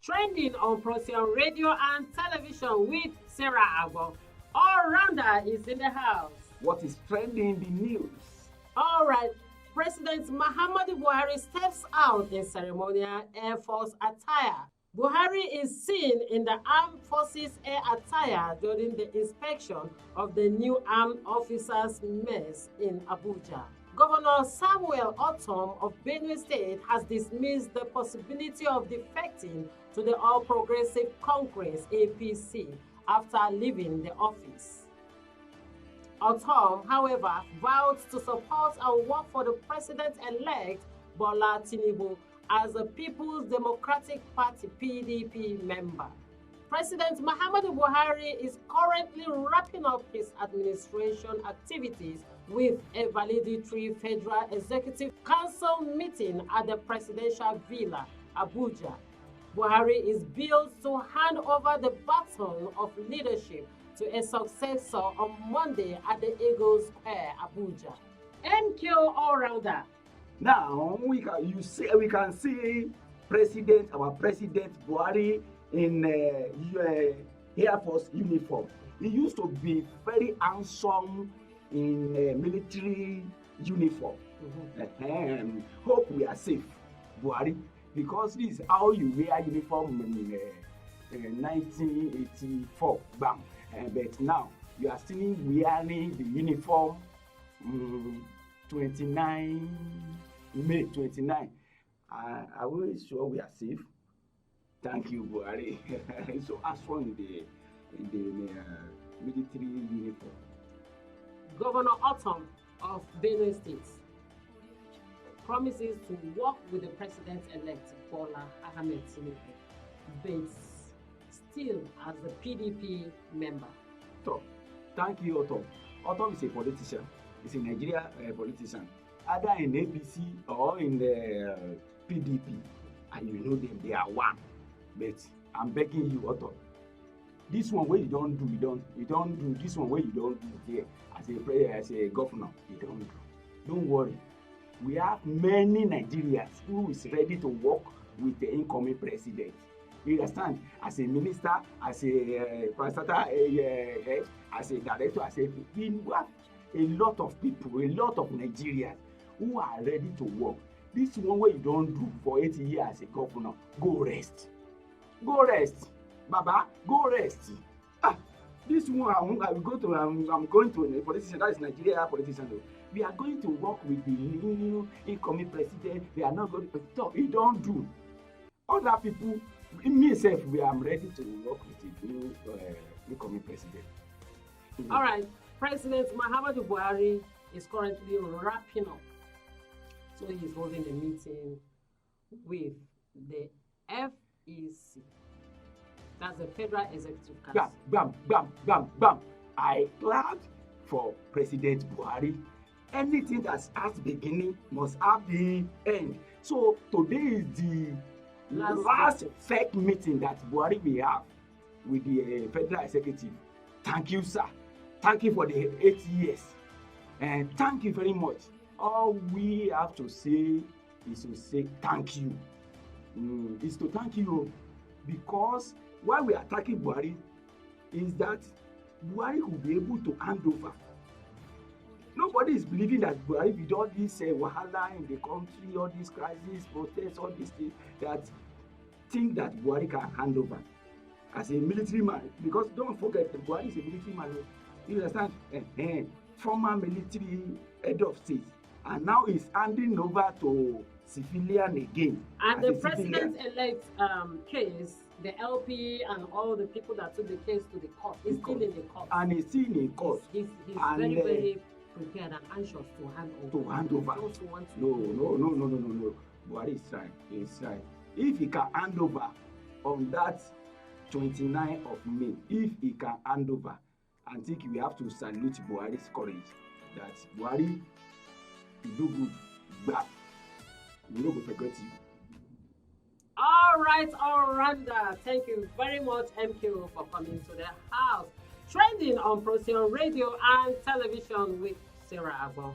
Trending on Procyon radio and television with Sarah Agbo. All-rounder is in the house. What is trending in the news? All right. President Muhammadu Buhari steps out in ceremonial Airforce attire. Buhari is seen in the Armed Forces Air attire during the inspection of the new armed officers' mess in Abuja. Governor Samuel Ortom of Benue State has dismissed the possibility of defecting to the All Progressive Congress (APC) after leaving the office. Ortom, however, vowed to support and work for the president-elect Bola Tinubu as a People's Democratic Party (PDP) member. President Muhammadu Buhari is currently wrapping up his administration activities with a valedictory Federal Executive Council meeting at the Presidential Villa, Abuja. Buhari is billed to hand over the baton of leadership to a successor on Monday at the Eagle Square, Abuja. MQ all-rounder. Now we can see our president Buhari in Air Force uniform. He used to be very handsome in military uniform. Hope we are safe, Buhari, because this is how you wear uniform in 1984. Bam. But now you are still wearing the uniform 29 May 29. Are we sure we are safe? Thank you, Buhari. So as for in the military uniform. Governor Ortom of Benue State promises to work with the president-elect Bola Ahmed Tinubu, but still as a PDP member. So, thank you, Ortom. Ortom is a politician. He's a Nigerian politician, either in APC or in the PDP, and you know them, they are one. But I'm begging you, Ortom. This one where you don't do this one where you don't do here as a governor, you don't do. Don't worry. We have many Nigerians who is ready to work with the incoming president. You understand? As a minister, as a head, as a director, we have a lot of people, a lot of Nigerians who are ready to work. This one where you don't do for 8 years as a governor, go rest. Go rest. Baba, go rest. This one I'm going to a politician, that is Nigeria politician. We are going to work with the new incoming president. We are not going to talk. He don't do. Other people, myself, we are ready to work with the new incoming president. All right. President Muhammadu Buhari is currently wrapping up. So he's holding a meeting with the FEC. That's the Federal Executive Council. Bam. I clap for President Buhari. Anything that has beginning must have the end. So today is the last fake meeting that Buhari will have with the Federal Executive. Thank you, sir. Thank you for the 8 years. And thank you very much. All we have to say is to say thank you. Is to thank you because why we are attacking Buhari is that Buhari will be able to hand over. Nobody is believing that Buhari with all this wahala in the country, all these crises, protests, all these things, that think that Buhari can hand over as a military man. Because don't forget, Buhari is a military man. You understand? Former military head of state, and now he's handing over to civilian again. And the president-elect case, the LP and all the people that took the case to the court, is still in the court. And he's still in court. He's very prepared and anxious to hand over. No. Buhari is right. He's right. If he can hand over on that 29th of May, if he can hand over, I think we have to salute Buhari's courage. That Buhari, you do good, but we no go forget you. All right, all-rounder. Thank you very much, MQ, for coming to the house. Trending on Procyon radio and television with Sarah Agbo.